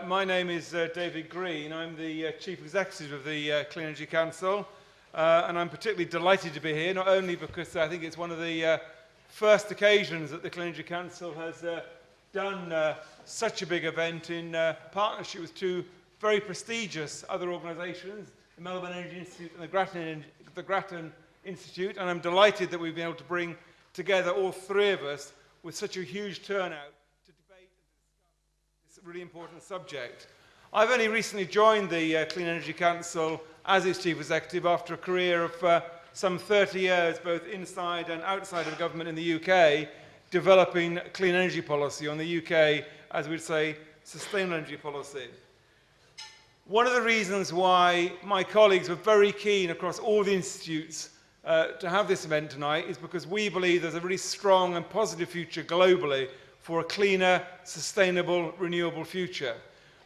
My name is David Green. I'm the Chief Executive of the Clean Energy Council, and I'm particularly delighted to be here, not only because I think it's one of the first occasions that the Clean Energy Council has done such a big event in partnership with two very prestigious other organisations, the Melbourne Energy Institute and the Grattan Institute, and I'm delighted that we've been able to bring together all three of us with such a huge turnout to debate and discuss this really important subject. I've only recently joined the Clean Energy Council as its Chief Executive after a career of some 30 years, both inside and outside of government in the UK, developing clean energy policy on the UK, as we'd say, sustainable energy policy. One of the reasons why my colleagues were very keen across all the institutes to have this event tonight is because we believe there's a really strong and positive future globally for a cleaner, sustainable, renewable future.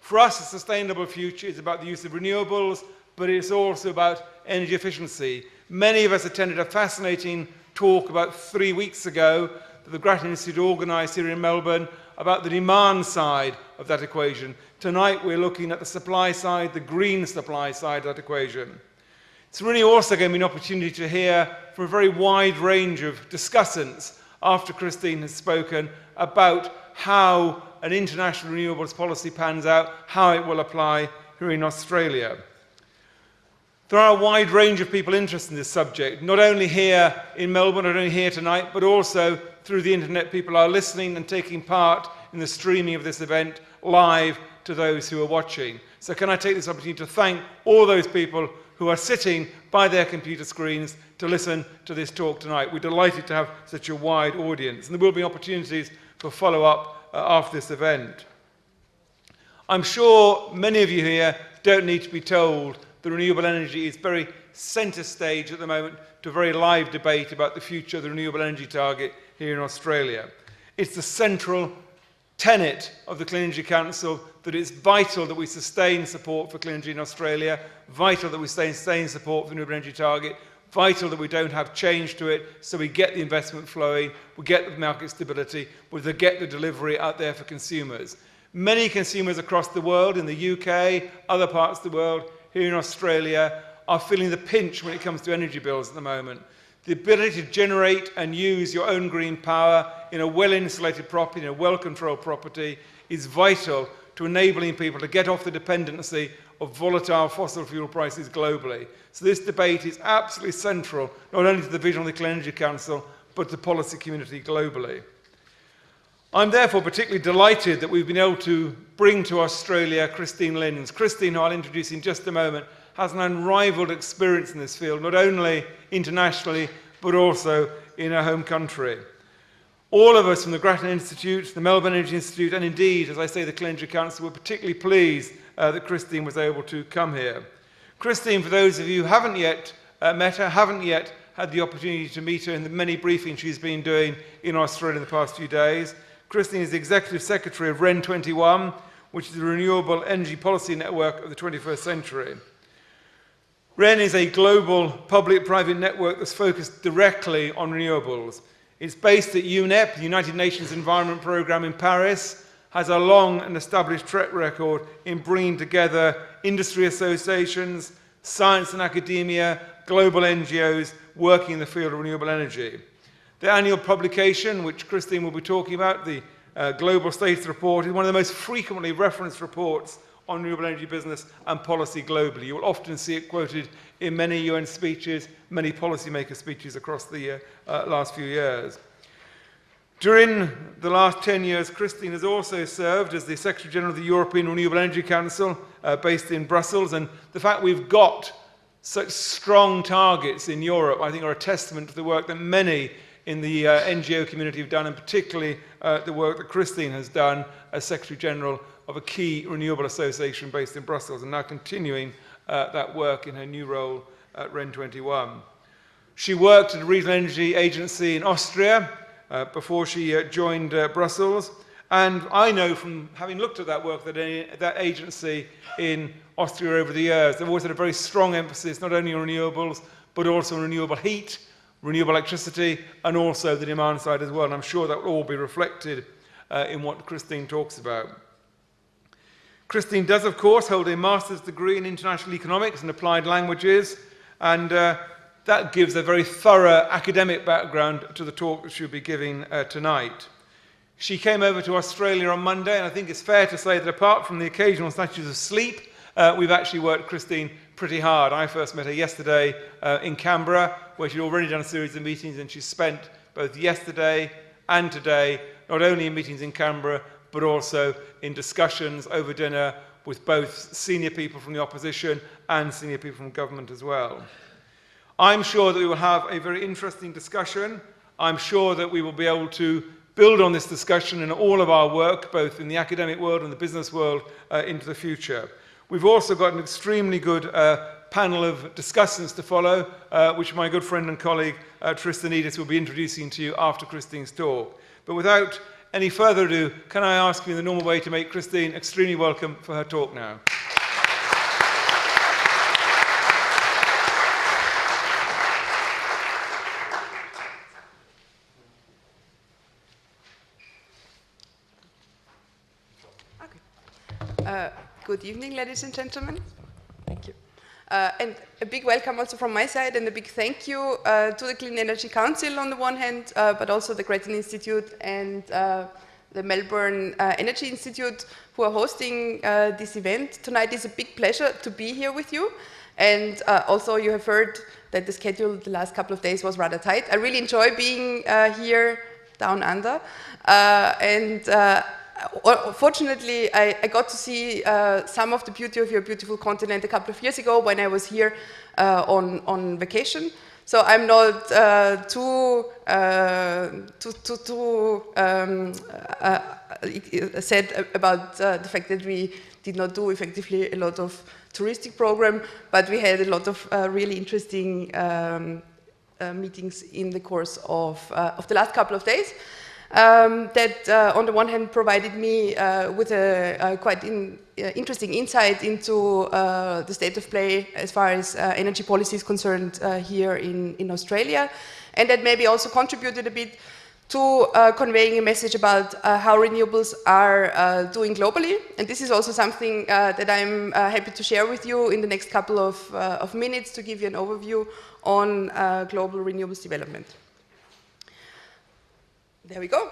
For us, a sustainable future is about the use of renewables, but it's also about energy efficiency. Many of us attended a fascinating talk about 3 weeks ago that the Grattan Institute organised here in Melbourne about the demand side of that equation. Tonight we're looking at the supply side, the green supply side of that equation. It's really also going to be an opportunity to hear from a very wide range of discussants after Christine has spoken about how an international renewables policy pans out, how it will apply here in Australia. There are a wide range of people interested in this subject, not only here in Melbourne, not only here tonight, but also through the internet. People are listening and taking part in the streaming of this event live to those who are watching. So can I take this opportunity to thank all those people who are sitting by their computer screens to listen to this talk tonight. We're delighted to have such a wide audience, and there will be opportunities for follow-up after this event. I'm sure many of you here don't need to be told that renewable energy is very centre stage at the moment to a very live debate about the future of the renewable energy target here in Australia. It's the central tenet of the Clean Energy Council that it's vital that we sustain support for clean energy in Australia, vital that we sustain support for the renewable energy target, vital that we don't have change to it so we get the investment flowing, we get the market stability, we get the delivery out there for consumers. Many consumers across the world, in the UK, other parts of the world, here in Australia, are feeling the pinch when it comes to energy bills at the moment. The ability to generate and use your own green power in a well-insulated property, in a well-controlled property, is vital to enabling people to get off the dependency of volatile fossil fuel prices globally. So this debate is absolutely central, not only to the vision of the Clean Energy Council, but to the policy community globally. I'm therefore particularly delighted that we've been able to bring to Australia Christine Linds. Christine, who I'll introduce in just a moment, has an unrivaled experience in this field, not only internationally, but also in her home country. All of us from the Grattan Institute, the Melbourne Energy Institute, and indeed, as I say, the Clean Energy Council, were particularly pleased that Christine was able to come here. Christine, for those of you who haven't yet met her, haven't yet had the opportunity to meet her in the many briefings she's been doing in Australia in the past few days, Christine is the Executive Secretary of REN21, which is the Renewable Energy Policy Network of the 21st century. REN is a global public-private network that's focused directly on renewables. It's based at UNEP, the United Nations Environment Programme in Paris, has a long and established track record in bringing together industry associations, science and academia, global NGOs working in the field of renewable energy. The annual publication, which Christine will be talking about, the Global Status Report, is one of the most frequently referenced reports on renewable energy business and policy globally. You will often see it quoted in many UN speeches, many policymaker speeches across the last few years. During the last 10 years, Christine has also served as the Secretary General of the European Renewable Energy Council, based in Brussels, and the fact we've got such strong targets in Europe, I think, are a testament to the work that many in the NGO community have done, and particularly the work that Christine has done as Secretary General of a key renewable association based in Brussels, and now continuing that work in her new role at REN21. She worked at a regional energy agency in Austria before she joined Brussels, and I know from having looked at that work that agency in Austria over the years, they've always had a very strong emphasis not only on renewables, but also on renewable heat, renewable electricity, and also the demand side as well. And I'm sure that will all be reflected in what Christine talks about. Christine does, of course, hold a master's degree in international economics and applied languages, and that gives a very thorough academic background to the talk that she'll be giving tonight. She came over to Australia on Monday, and I think it's fair to say that apart from the occasional snatches of sleep, we've actually worked Christine pretty hard. I first met her yesterday in Canberra, where she'd already done a series of meetings, and she spent both yesterday and today, not only in meetings in Canberra, but also in discussions over dinner with both senior people from the opposition and senior people from government as well. I'm sure that we will have a very interesting discussion. I'm sure that we will be able to build on this discussion in all of our work, both in the academic world and the business world, into the future. We've also got an extremely good panel of discussants to follow, which my good friend and colleague Tristan Edis will be introducing to you after Christine's talk. But without any further ado, can I ask you in the normal way to make Christine extremely welcome for her talk now? Good evening, ladies and gentlemen. Thank you. And a big welcome also from my side, and a big thank you to the Clean Energy Council on the one hand, but also the Grattan Institute and the Melbourne Energy Institute who are hosting this event. Tonight is a big pleasure to be here with you, and also you have heard that the schedule the last couple of days was rather tight. I really enjoy being here down under, fortunately, I got to see some of the beauty of your beautiful continent a couple of years ago when I was here on vacation. So I'm not too sad about the fact that we did not do effectively a lot of touristic program, but we had a lot of really interesting meetings in the course of the last couple of days. That on the one hand provided me with a quite interesting insight into the state of play as far as energy policy is concerned here in Australia, and that maybe also contributed a bit to conveying a message about how renewables are doing globally. And this is also something that I'm happy to share with you in the next couple of minutes to give you an overview on global renewables development. There we go.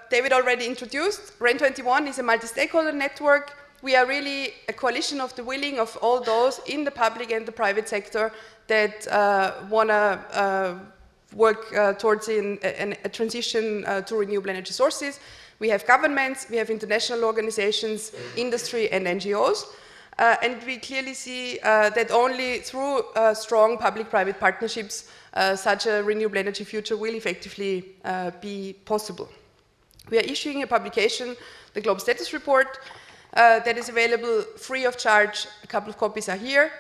David already introduced. REN21 is a multi-stakeholder network. We are really a coalition of the willing of all those in the public and the private sector that want to work towards a transition to renewable energy sources. We have governments, we have international organizations, industry and NGOs. And we clearly see that only through strong public-private partnerships such a renewable energy future will effectively be possible. We are issuing a publication, the Global Status Report, that is available free of charge. A couple of copies are here,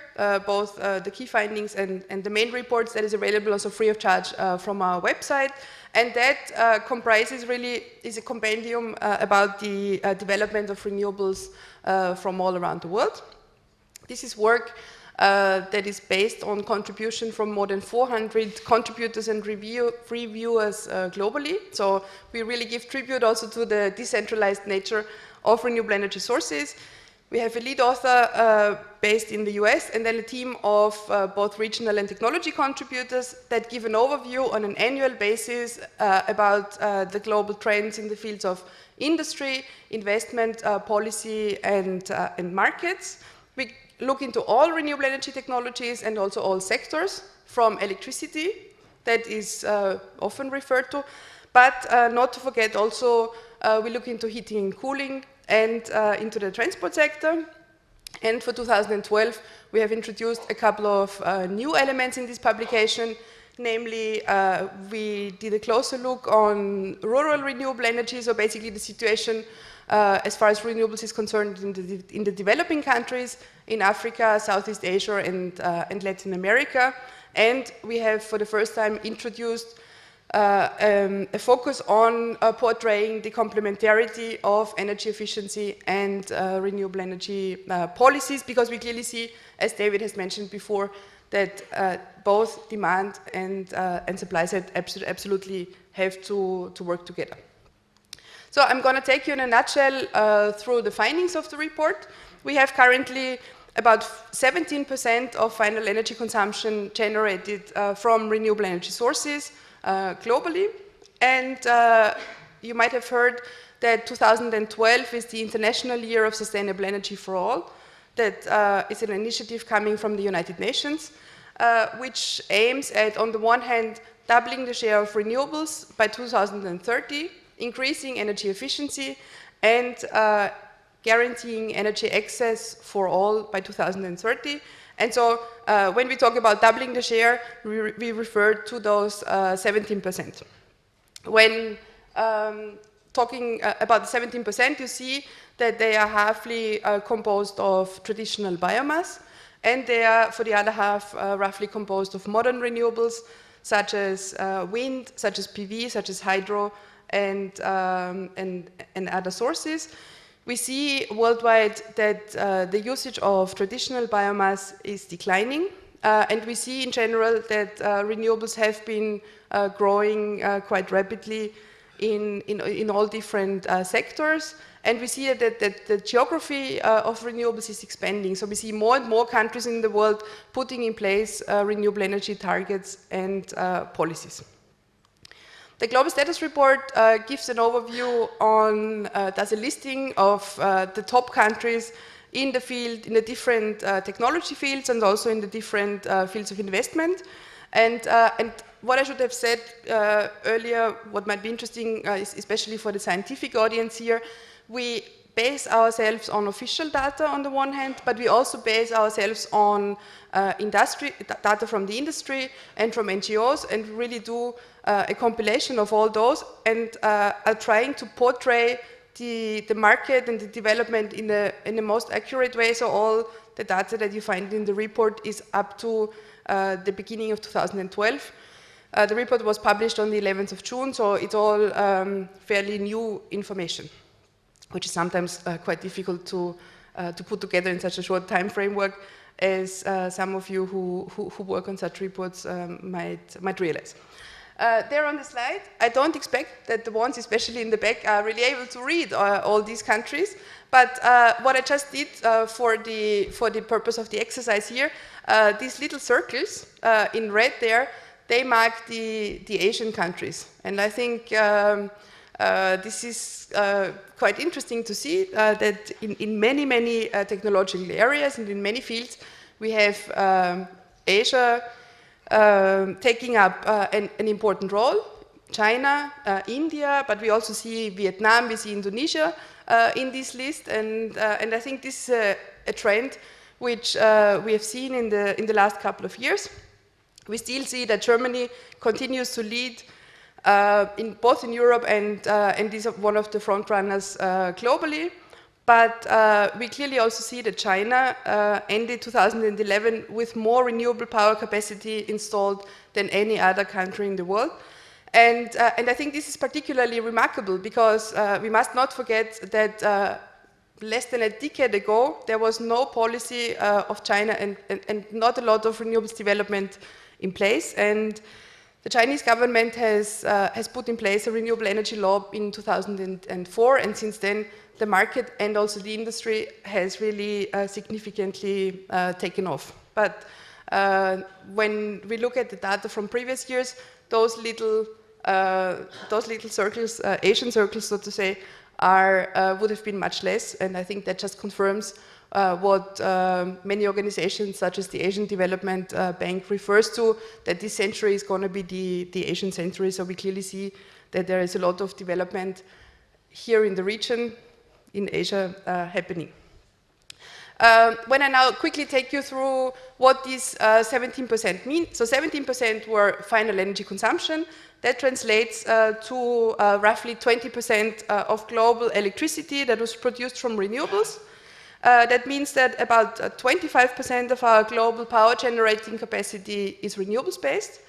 both the key findings and the main reports that is available also free of charge from our website. And that comprises really, is a compendium about the development of renewables from all around the world. This is work that is based on contribution from more than 400 contributors and reviewers globally. So we really give tribute also to the decentralized nature of renewable energy sources. We have a lead author based in the US, and then a team of both regional and technology contributors that give an overview on an annual basis about the global trends in the fields of industry, investment, policy, and markets. We look into all renewable energy technologies and also all sectors, from electricity, that is often referred to, but not to forget also we look into heating and cooling and into the transport sector. And for 2012, we have introduced a couple of new elements in this publication. Namely, we did a closer look on rural renewable energy, so basically the situation as far as renewables is concerned in the developing countries, in Africa, Southeast Asia, and Latin America. And we have, for the first time, introduced a focus on portraying the complementarity of energy efficiency and renewable energy policies, because we clearly see, as David has mentioned before, that both demand and supply side absolutely have to work together. So I'm going to take you in a nutshell through the findings of the report. We have currently about 17% of final energy consumption generated from renewable energy sources globally. And you might have heard that 2012 is the International Year of Sustainable Energy for All. That is an initiative coming from the United Nations, which aims at, on the one hand, doubling the share of renewables by 2030, increasing energy efficiency, and guaranteeing energy access for all by 2030. And so when we talk about doubling the share, we refer to those 17%. When talking about the 17%, you see that they are halfly composed of traditional biomass, and they are, for the other half, roughly composed of modern renewables, such as wind, such as PV, such as hydro, and other sources. We see worldwide that the usage of traditional biomass is declining, and we see in general that renewables have been growing quite rapidly in all different sectors. And we see that the geography of renewables is expanding. So we see more and more countries in the world putting in place renewable energy targets and policies. The Global Status Report gives an overview on, does a listing of the top countries in the field, in the different technology fields, and also in the different fields of investment. And what I should have said earlier, what might be interesting, especially for the scientific audience here, we base ourselves on official data on the one hand, but we also base ourselves on data from the industry and from NGOs, and really do a compilation of all those, and are trying to portray the market and the development in the most accurate way. So all the data that you find in the report is up to the beginning of 2012. The report was published on the 11th of June, so it's all fairly new information, which is sometimes quite difficult to put together in such a short time framework, as some of you who work on such reports might realize. There on the slide, I don't expect that the ones, especially in the back, are really able to read all these countries, but what I just did for the purpose of the exercise here, these little circles in red there, they mark the Asian countries. And I think this is quite interesting to see that in many technological areas and in many fields, we have Asia taking up an important role, China, India, but we also see Vietnam, we see Indonesia in this list, and I think this is a trend which we have seen in the last couple of years. We still see that Germany continues to lead both in Europe and is one of the front runners globally. But we clearly also see that China ended 2011 with more renewable power capacity installed than any other country in the world. And I think this is particularly remarkable because we must not forget that less than a decade ago, there was no policy of China and not a lot of renewables development in place. And the Chinese government has put in place a renewable energy law in 2004, and since then the market and also the industry has really significantly taken off. But when we look at the data from previous years, those little circles, Asian circles, so to say, would have been much less, and I think that just confirms what many organizations such as the Asian Development Bank refers to, that this century is going to be the Asian century. So we clearly see that there is a lot of development here in the region, in Asia, happening. When I now quickly take you through what these 17% mean. So 17% were final energy consumption. That translates to roughly 20% of global electricity that was produced from renewables. That means that about 25% of our global power generating capacity is renewables based.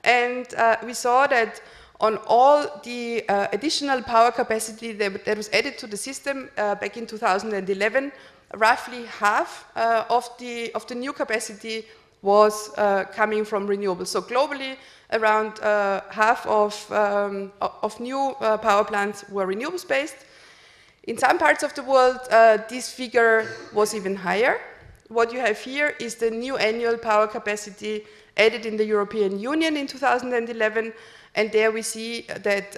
And we saw that on all the additional power capacity that was added to the system back in 2011, roughly half of the new capacity was coming from renewables. So globally, around half of new power plants were renewables based. In some parts of the world, this figure was even higher. What you have here is the new annual power capacity added in the European Union in 2011, and there we see that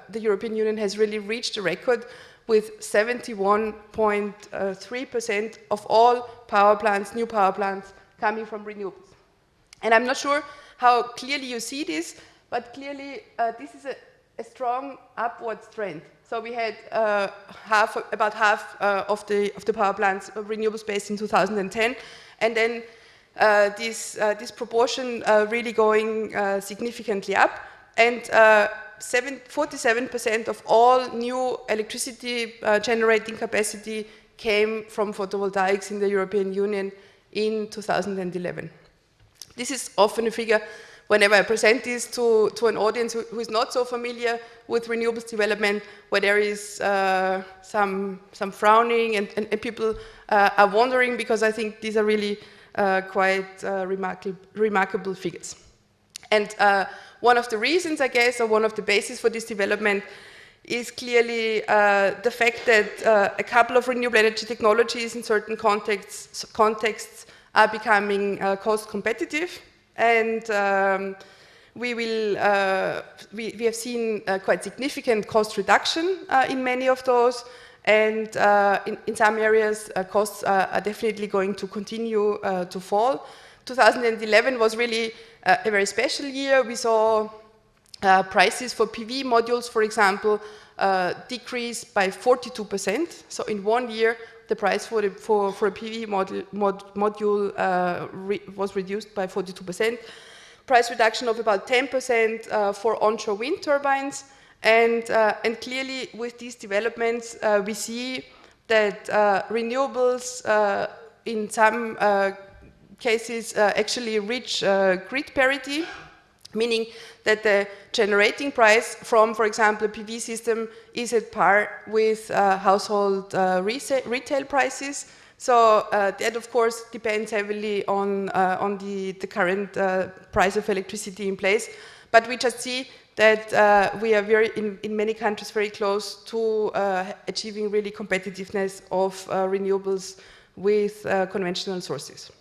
the European Union has really reached a record with 71.3% of all power plants, new power plants, coming from renewables. And I'm not sure how clearly you see this, but clearly this is a strong upward trend. So we had about half of the power plants renewables based in 2010, and then this proportion really going significantly up, and 47% of all new electricity generating capacity came from photovoltaics in the European Union in 2011. This is often a figure whenever I present this to an audience who is not so familiar with renewables development, where there is some frowning and people are wondering, because I think these are really quite remarkable figures. And one of the reasons, I guess, or one of the bases for this development is clearly the fact that a couple of renewable energy technologies in certain contexts are becoming cost competitive. And we have seen quite significant cost reduction in many of those, and in some areas costs are definitely going to continue to fall. 2011 was really a very special year. We saw prices for PV modules, for example, decrease by 42%. So in 1 year, the price for a PV module was reduced by 42%. Price reduction of about 10% for onshore wind turbines. And clearly, with these developments, we see that renewables in some cases actually reach grid parity, meaning that the generating price from, for example, a PV system is at par with household retail prices. So that, of course, depends heavily on the current price of electricity in place. But we just see that we are in many countries very close to achieving really competitiveness of renewables with conventional sources.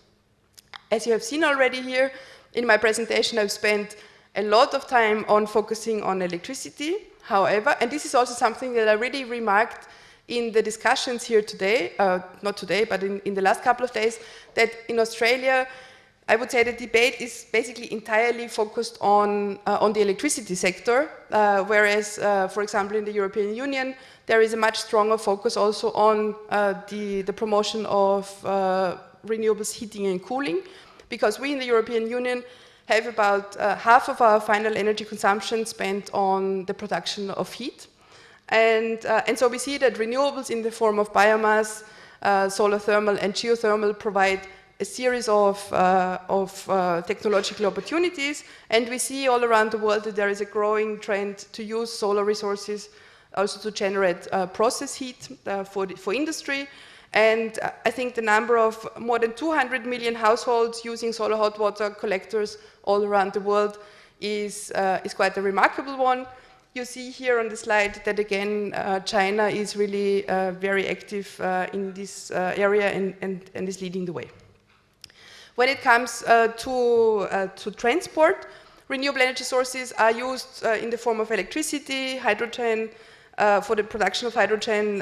As you have seen already here, in my presentation, I've spent a lot of time on focusing on electricity. However, and this is also something that I really remarked in the discussions here today, not today, but in the last couple of days, that in Australia, I would say the debate is basically entirely focused on the electricity sector, whereas, for example, in the European Union, there is a much stronger focus also on the promotion of renewables heating and cooling, because we in the European Union have about half of our final energy consumption spent on the production of heat. And so we see that renewables in the form of biomass, solar thermal and geothermal provide a series of technological opportunities, and we see all around the world that there is a growing trend to use solar resources also to generate process heat for industry. And I think the number of more than 200 million households using solar hot water collectors all around the world is quite a remarkable one. You see here on the slide that again China is really very active in this area and is leading the way. When it comes to transport, renewable energy sources are used in the form of electricity, hydrogen, for the production of hydrogen,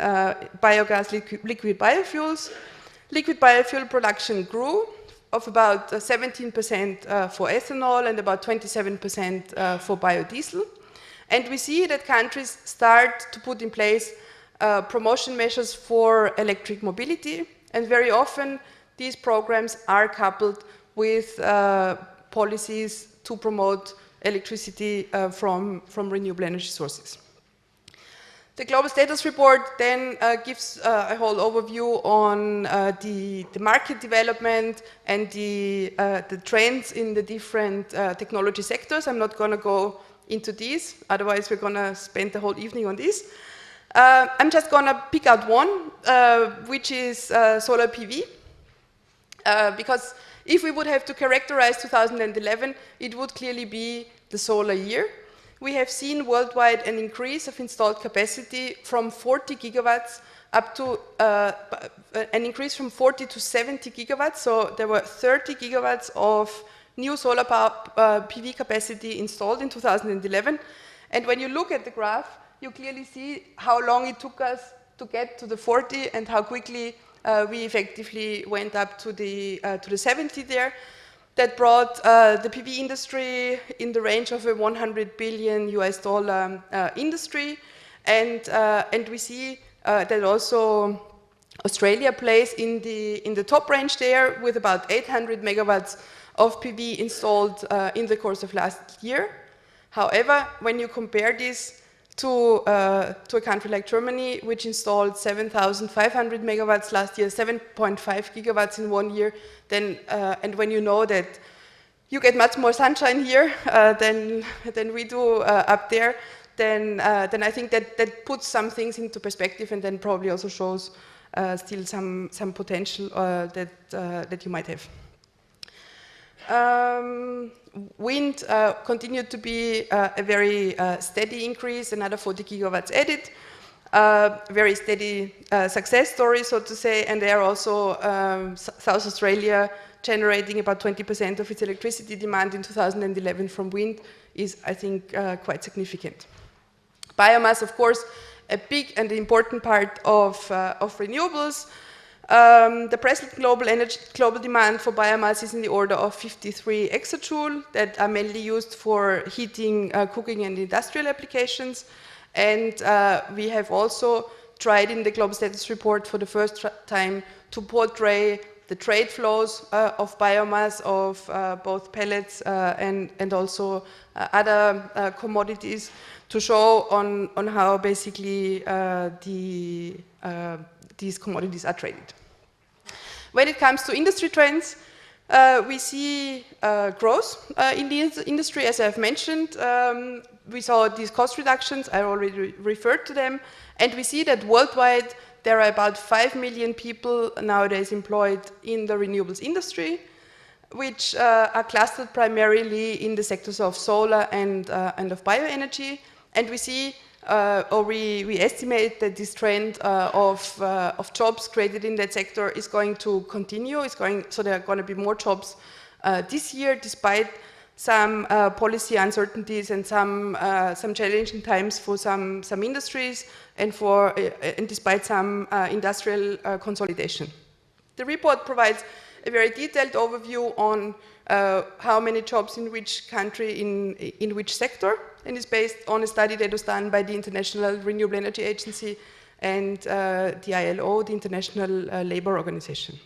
biogas, liquid biofuels. Liquid biofuel production grew of about 17% for ethanol and about 27% for biodiesel. And we see that countries start to put in place promotion measures for electric mobility, and very often these programs are coupled with policies to promote electricity from renewable energy sources. The Global Status Report then gives a whole overview on the market development and the trends in the different technology sectors. I'm not going to go into these, otherwise we're going to spend the whole evening on this. I'm just going to pick out one, which is solar PV, because If we would have to characterize 2011, it would clearly be the solar year. We have seen worldwide an increase of installed capacity from 40 gigawatts up to an increase from 40 to 70 gigawatts. So there were 30 gigawatts of new solar power PV capacity installed in 2011. And when you look at the graph, you clearly see how long it took us to get to the 40 and how quickly we effectively went up to the 70 there. That brought the PV industry in the range of a $100 billion industry. And we see that also Australia plays in the top range there with about 800 megawatts of PV installed in the course of last year. However, when you compare this to a country like Germany, which installed 7,500 megawatts last year, 7.5 gigawatts in 1 year, then, and when you know that you get much more sunshine here than we do up there, then I think that puts some things into perspective and then probably also shows still some potential that you might have. Wind continued to be a very steady increase, another 40 gigawatts added. Very steady success story, so to say, and there also South Australia generating about 20% of its electricity demand in 2011 from wind is, I think, quite significant. Biomass, of course, a big and important part of renewables. The present global demand for biomass is in the order of 53 exajoule that are mainly used for heating, cooking and industrial applications. And we have also tried in the Global Status Report for the first time to portray the trade flows of biomass, of both pellets and also other commodities, to show on how basically these commodities are traded. When it comes to industry trends, we see growth in the industry, as I've mentioned. We saw these cost reductions, I already referred to them, and we see that worldwide there are about 5 million people nowadays employed in the renewables industry, which are clustered primarily in the sectors of solar and of bioenergy. And we see, or we estimate that this trend of jobs created in that sector is going to continue. So there are going to be more jobs this year, despite some policy uncertainties and some challenging times for some industries, and despite some industrial consolidation. The report provides a very detailed overview on how many jobs in which country, in which sector, and is based on a study that was done by the International Renewable Energy Agency and the ILO, the International Labour Organization.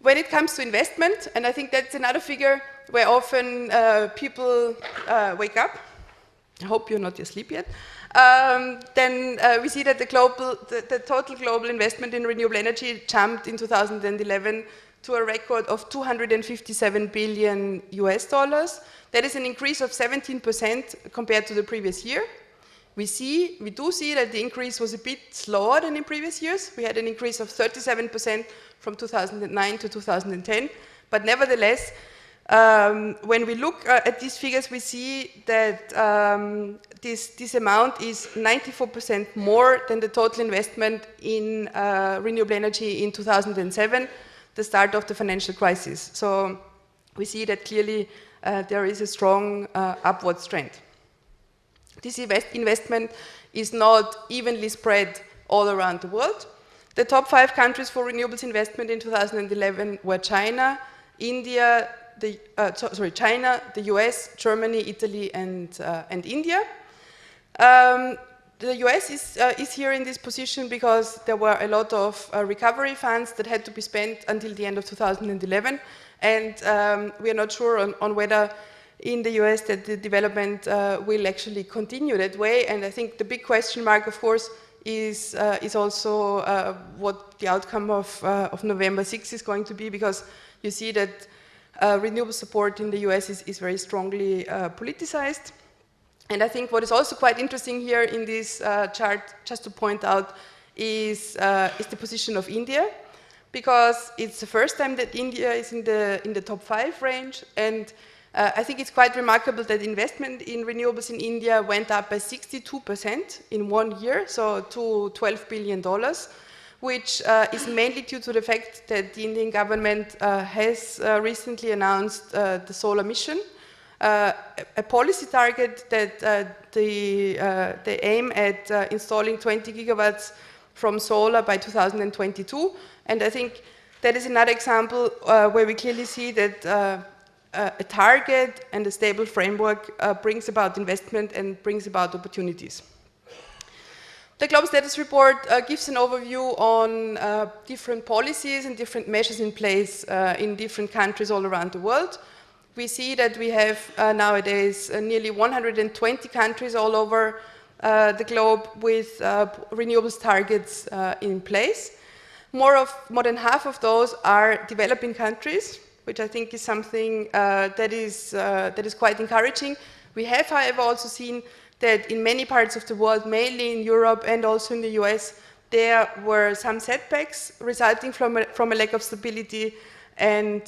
When it comes to investment, and I think that's another figure where often people wake up, I hope you're not asleep yet, then we see that the total global investment in renewable energy jumped in 2011 to a record of $257 billion US. That is an increase of 17% compared to the previous year. We do see that the increase was a bit slower than in previous years. We had an increase of 37% from 2009 to 2010, but nevertheless, when we look at these figures, we see that this amount is 94% more than the total investment in renewable energy in 2007, the start of the financial crisis. So we see that clearly there is a strong upward trend. This investment is not evenly spread all around the world. The top 5 countries for renewables investment in 2011 were China, India, China, the US, Germany, Italy, and India. The US is here in this position because there were a lot of recovery funds that had to be spent until the end of 2011, and we are not sure on whether in the US that the development will actually continue that way. And I think the big question mark, of course, is also what the outcome of November 6 is going to be, because you see that renewable support in the US is very strongly politicized. And I think what is also quite interesting here in this chart, just to point out, is the position of India, because it's the first time that India is in the top 5 range, and I think it's quite remarkable that investment in renewables in India went up by 62% in 1 year, so to $12 billion, which is mainly due to the fact that the Indian government has recently announced the solar mission, a policy target that they aim at installing 20 gigawatts from solar by 2022. And I think that is another example where we clearly see that a target and a stable framework brings about investment and brings about opportunities. The Global Status Report gives an overview on different policies and different measures in place in different countries all around the world. We see that we have nowadays nearly 120 countries all over the globe with renewables targets in place. More than half of those are developing countries, which I think is something that is quite encouraging. We have, however, also seen that in many parts of the world, mainly in Europe and also in the US, there were some setbacks resulting from a lack of stability and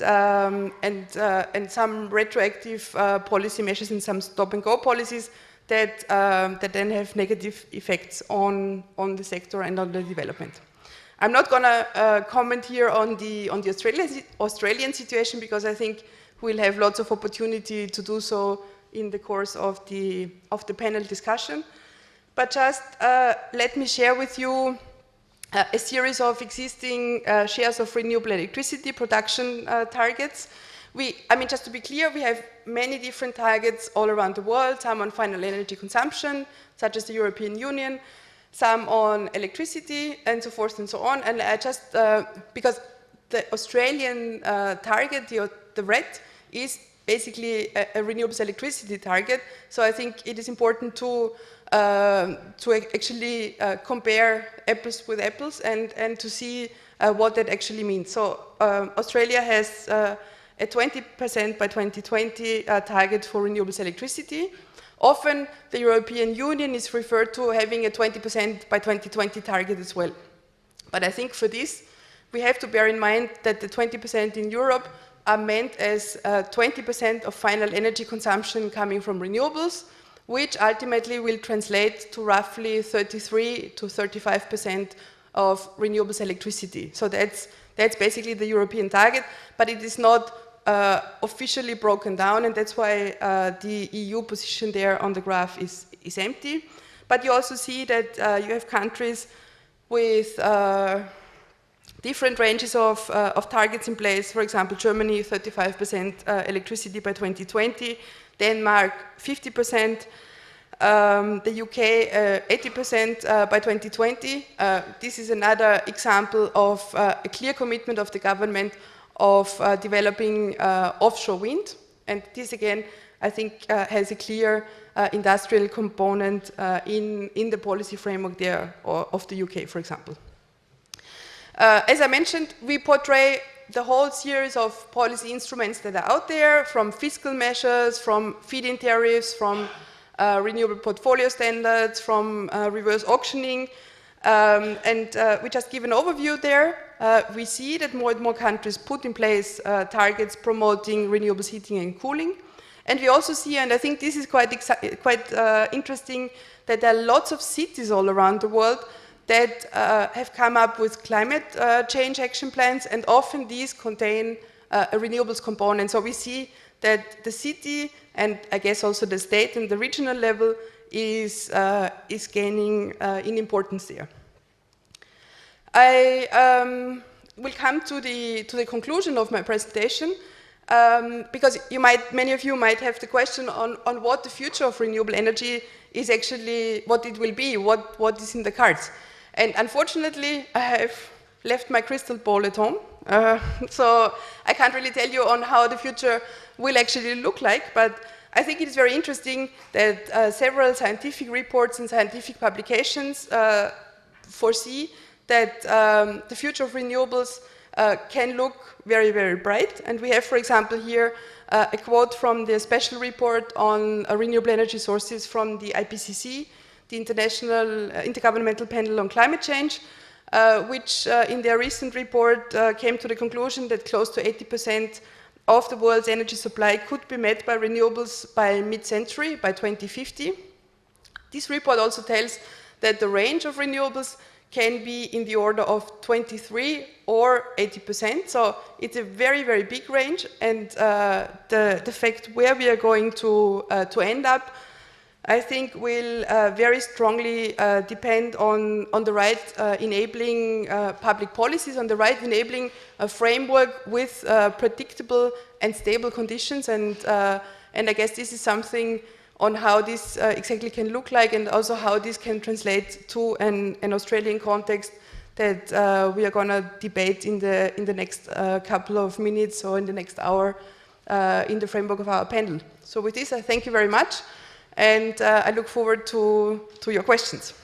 some retroactive policy measures and some stop-and-go policies that then have negative effects on the sector and on the development. I'm not going to comment here on the Australian situation, because I think we'll have lots of opportunity to do so in the course of the panel discussion. But just let me share with you a series of existing shares of renewable electricity production targets. Just to be clear, we have many different targets all around the world, some on final energy consumption, such as the European Union, some on electricity, and so forth and so on. And I just, because the Australian target, the red, is basically a renewables electricity target, so I think it is important to actually compare apples with apples and to see what that actually means. So Australia has a 20% by 2020 target for renewables electricity. Often the European Union is referred to having a 20% by 2020 target as well. But I think for this, we have to bear in mind that the 20% in Europe are meant as 20% of final energy consumption coming from renewables, which ultimately will translate to roughly 33 to 35% of renewables electricity. So that's basically the European target, but it is not officially broken down, and that's why the EU position there on the graph is empty. But you also see that you have countries with different ranges of targets in place. For example, Germany, 35% electricity by 2020, Denmark, 50%, the UK, 80% by 2020. This is another example of a clear commitment of the government of developing offshore wind, and this again I think has a clear industrial component in the policy framework there of the UK, for example. As I mentioned, we portray the whole series of policy instruments that are out there, from fiscal measures, from feed-in tariffs, from renewable portfolio standards, from reverse auctioning, and we just give an overview there. We see that more and more countries put in place targets promoting renewables heating and cooling. And we also see, and I think this is quite interesting, that there are lots of cities all around the world that have come up with climate change action plans, and often these contain a renewables component. So we see that the city, and I guess also the state and the regional level, is gaining in importance there. I will come to the conclusion of my presentation, because many of you might have the question on what the future of renewable energy is actually, what it will be, what is in the cards. And unfortunately, I have left my crystal ball at home, so I can't really tell you on how the future will actually look like, but I think it is very interesting that several scientific reports and scientific publications foresee that the future of renewables can look very, very bright. And we have, for example, here a quote from the special report on renewable energy sources from the IPCC, the Intergovernmental Panel on Climate Change, which in their recent report came to the conclusion that close to 80% of the world's energy supply could be met by renewables by mid-century, by 2050. This report also tells that the range of renewables can be in the order of 23 or 80%. So it's a very, very big range, and the fact where we are going to end up, I think, will very strongly depend on the right enabling public policies, on the right enabling a framework with predictable and stable conditions, and I guess this is something on how this exactly can look like, and also how this can translate to an Australian context that we are going to debate in the next couple of minutes or in the next hour in the framework of our panel. So with this, I thank you very much, and I look forward to your questions.